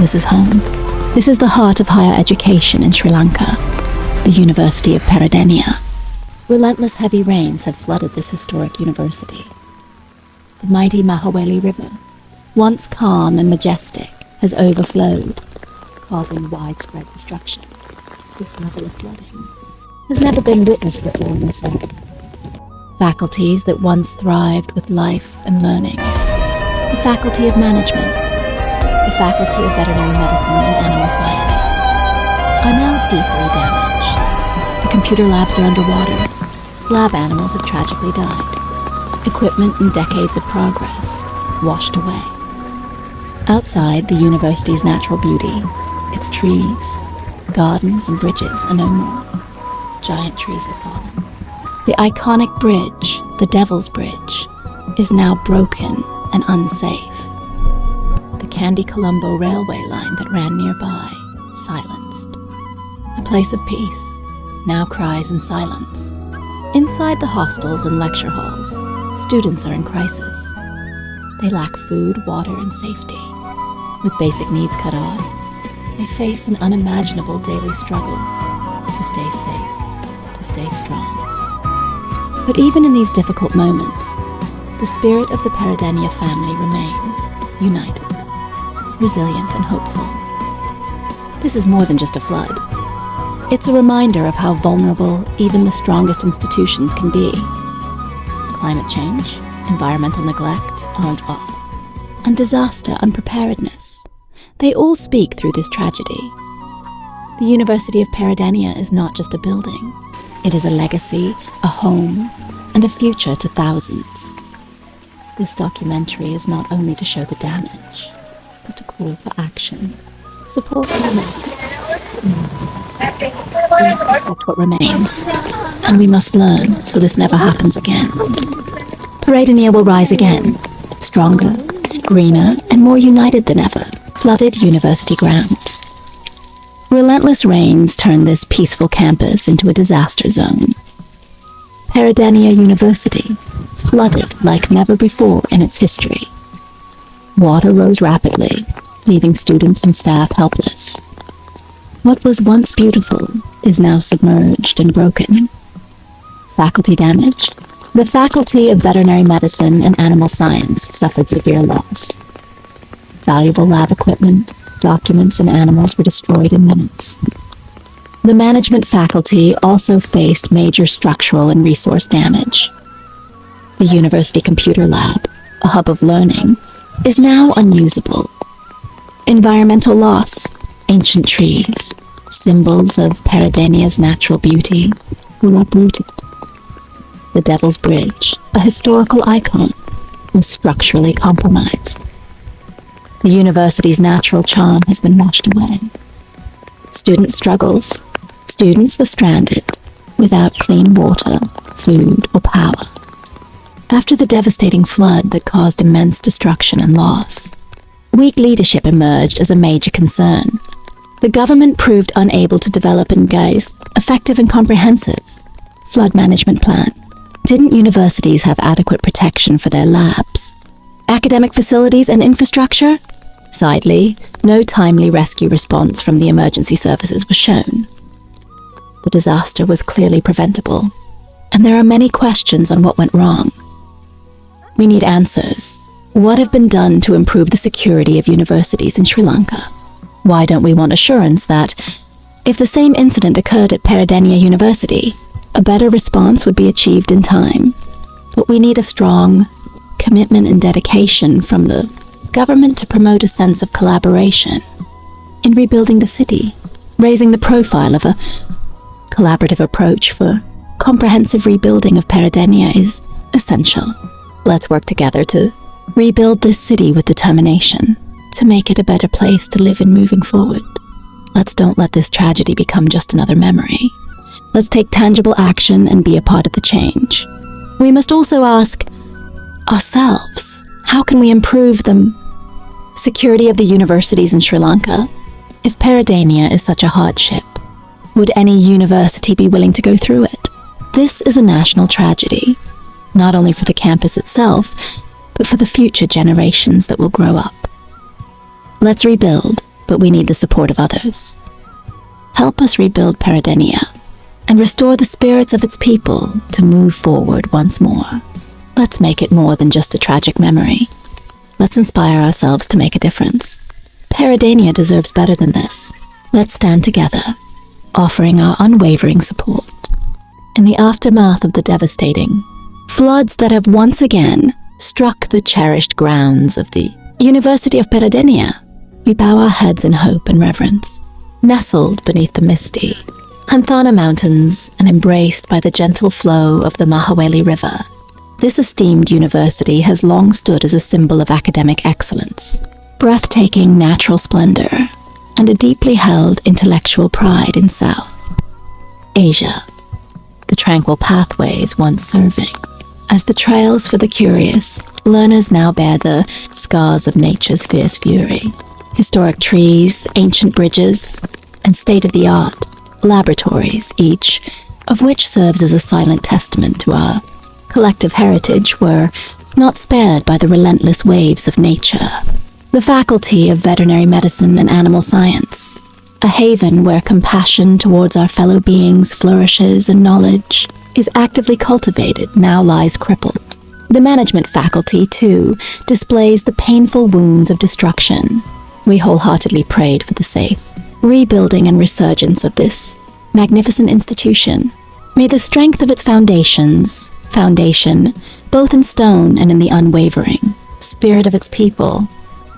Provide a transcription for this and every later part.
This is home. This is the heart of higher education in Sri Lanka, the University of Peradeniya. Relentless heavy rains have flooded this historic university. The mighty Mahaweli River, once calm and majestic, has overflowed, causing widespread destruction. This level of flooding has never been witnessed before in this area. Faculties that once thrived with life and learning, the Faculty of Management, the Faculty of Veterinary Medicine and Animal Science, are now deeply damaged. The computer labs are underwater. Lab animals have tragically died. Equipment and decades of progress washed away. Outside the university's natural beauty, its trees, gardens and bridges are no more. Giant trees have fallen. The iconic bridge, the Devil's Bridge, is now broken and unsafe. The Kandy Colombo railway line that ran nearby, silenced. A place of peace, now cries in silence. Inside the hostels and lecture halls, students are in crisis. They lack food, water, and safety. With basic needs cut off, they face an unimaginable daily struggle to stay safe, to stay strong. But even in these difficult moments, the spirit of the Peradeniya family remains united, resilient, and hopeful. This is more than just a flood. It's a reminder of how vulnerable even the strongest institutions can be. Climate change, environmental neglect aren't all. And disaster unpreparedness. They all speak through this tragedy. The University of Peradeniya is not just a building. It is a legacy, a home, and a future to thousands. This documentary is not only to show the damage, but to call for action. Support one another. We must protect what remains, and we must learn so this never happens again. Peradeniya will rise again, stronger, greener, and more united than ever. Flooded university grounds. Relentless rains turned this peaceful campus into a disaster zone. Peradeniya University, flooded like never before in its history. Water rose rapidly, leaving students and staff helpless. What was once beautiful is now submerged and broken. Faculty damage. The Faculty of Veterinary Medicine and Animal Science suffered severe loss. Valuable lab equipment, documents, and animals were destroyed in minutes. The management faculty also faced major structural and resource damage. The university computer lab, a hub of learning, is now unusable. Environmental loss, ancient trees, symbols of Peradeniya's natural beauty, were uprooted. The Devil's Bridge, a historical icon, was structurally compromised. The university's natural charm has been washed away. Student struggles. Students were stranded without clean water, food, or power. After the devastating flood that caused immense destruction and loss, weak leadership emerged as a major concern. The government proved unable to develop and guide effective and comprehensive flood management plan. Didn't universities have adequate protection for their labs, academic facilities, and infrastructure? Sadly, no timely rescue response from the emergency services was shown. The disaster was clearly preventable, and there are many questions on what went wrong. We need answers. What have been done to improve the security of universities in Sri Lanka? Why don't we want assurance that, if the same incident occurred at Peradeniya University, a better response would be achieved in time? But we need a strong commitment and dedication from the government to promote a sense of collaboration in rebuilding the city. Raising the profile of a collaborative approach for comprehensive rebuilding of Peradeniya is essential. Let's work together to rebuild this city with determination, to make it a better place to live in moving forward. Let's don't let this tragedy become just another memory. Let's take tangible action and be a part of the change. We must also ask ourselves, how can we improve the security of the universities in Sri Lanka? If Peradeniya is such a hardship, would any university be willing to go through it? This is a national tragedy, not only for the campus itself, but for the future generations that will grow up. Let's rebuild, but we need the support of others. Help us rebuild Peradeniya and restore the spirits of its people to move forward once more. Let's make it more than just a tragic memory. Let's inspire ourselves to make a difference. Peradeniya deserves better than this. Let's stand together, offering our unwavering support. In the aftermath of the devastating floods that have once again struck the cherished grounds of the University of Peradeniya, we bow our heads in hope and reverence. Nestled beneath the misty Hanthana Mountains and embraced by the gentle flow of the Mahaweli River, this esteemed university has long stood as a symbol of academic excellence, breathtaking natural splendor, and a deeply held intellectual pride in South Asia. The tranquil pathways once serving as the trails for the curious, learners now bear the scars of nature's fierce fury. Historic trees, ancient bridges, and state-of-the-art laboratories, each of which serves as a silent testament to our collective heritage, were not spared by the relentless waves of nature. The Faculty of Veterinary Medicine and Animal Science, a haven where compassion towards our fellow beings flourishes and knowledge is actively cultivated, now lies crippled. The Management Faculty, too, displays the painful wounds of destruction. We wholeheartedly prayed for the safe rebuilding and resurgence of this magnificent institution. May the strength of its foundation, both in stone and in the unwavering spirit of its people,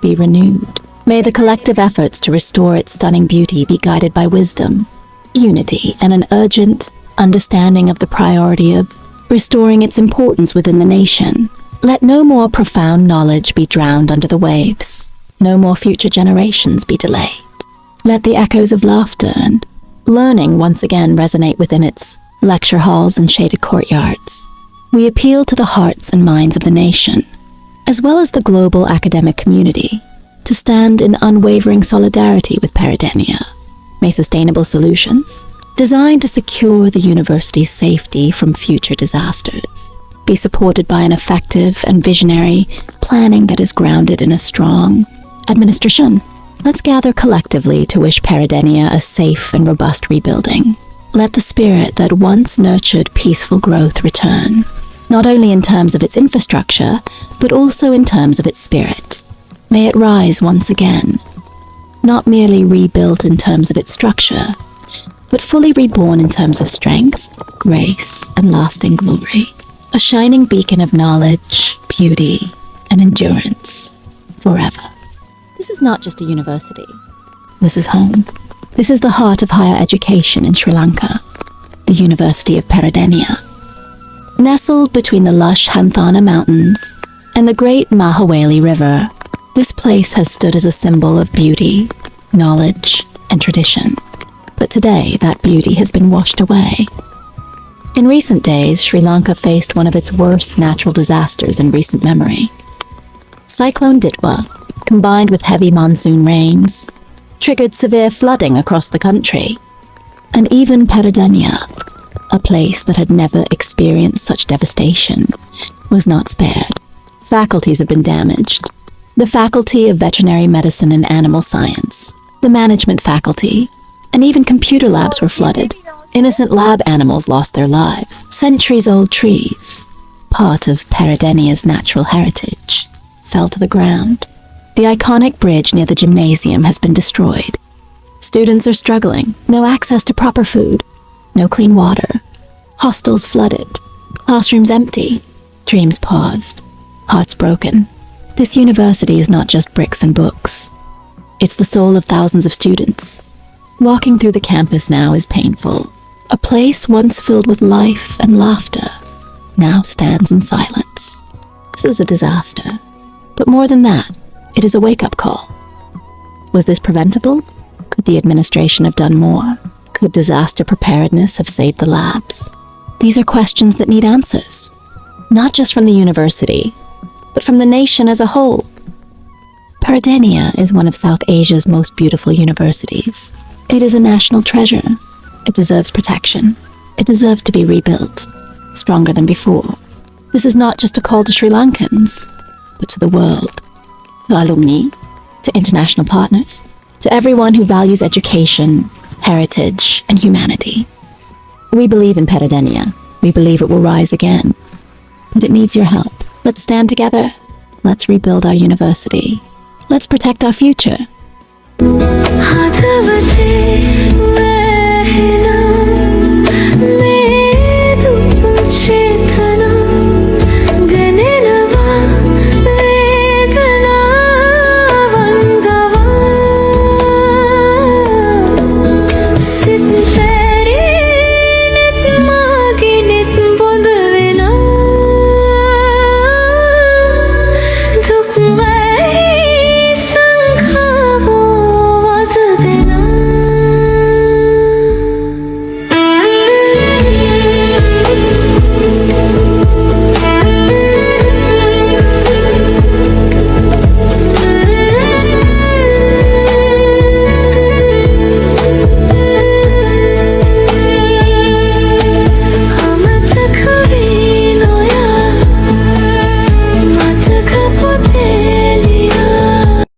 be renewed. May the collective efforts to restore its stunning beauty be guided by wisdom, unity, and an urgent understanding of the priority of restoring its importance within the nation. Let no more profound knowledge be drowned under the waves. No more future generations be delayed. Let the echoes of laughter and learning once again resonate within its lecture halls and shaded courtyards. We appeal to the hearts and minds of the nation, as well as the global academic community, to stand in unwavering solidarity with Peradeniya. May sustainable solutions, designed to secure the university's safety from future disasters, be supported by an effective and visionary planning that is grounded in a strong administration. Let's gather collectively to wish Peradeniya a safe and robust rebuilding. Let the spirit that once nurtured peaceful growth return, not only in terms of its infrastructure, but also in terms of its spirit. May it rise once again, not merely rebuilt in terms of its structure, but fully reborn in terms of strength, grace, and lasting glory. A shining beacon of knowledge, beauty, and endurance forever. This is not just a university. This is home. This is the heart of higher education in Sri Lanka, the University of Peradeniya. Nestled between the lush Hanthana Mountains and the great Mahaweli River, this place has stood as a symbol of beauty, knowledge, and tradition. But today, that beauty has been washed away. In recent days, Sri Lanka faced one of its worst natural disasters in recent memory. Cyclone Ditwa, combined with heavy monsoon rains, triggered severe flooding across the country. And even Peradeniya, a place that had never experienced such devastation, was not spared. Faculties have been damaged. The Faculty of Veterinary Medicine and Animal Science, the Management Faculty, and even computer labs were flooded. Innocent lab animals lost their lives. Centuries-old trees, part of Peradeniya's natural heritage, fell to the ground. The iconic bridge near the gymnasium has been destroyed. Students are struggling. No access to proper food. No clean water. Hostels flooded. Classrooms empty. Dreams paused. Hearts broken. This university is not just bricks and books. It's the soul of thousands of students. Walking through the campus now is painful. A place once filled with life and laughter now stands in silence. This is a disaster. But more than that, it is a wake-up call. Was this preventable? Could the administration have done more? Could disaster preparedness have saved the labs? These are questions that need answers, not just from the university, but from the nation as a whole. Peradeniya is one of South Asia's most beautiful universities. It is a national treasure. It deserves protection. It deserves to be rebuilt, stronger than before. This is not just a call to Sri Lankans, but to the world, to alumni, to international partners, To everyone who values education, heritage, and humanity. We believe in Peradeniya. We believe it will rise again. But it needs your help. Let's stand together. Let's rebuild our university. Let's protect our future. Sit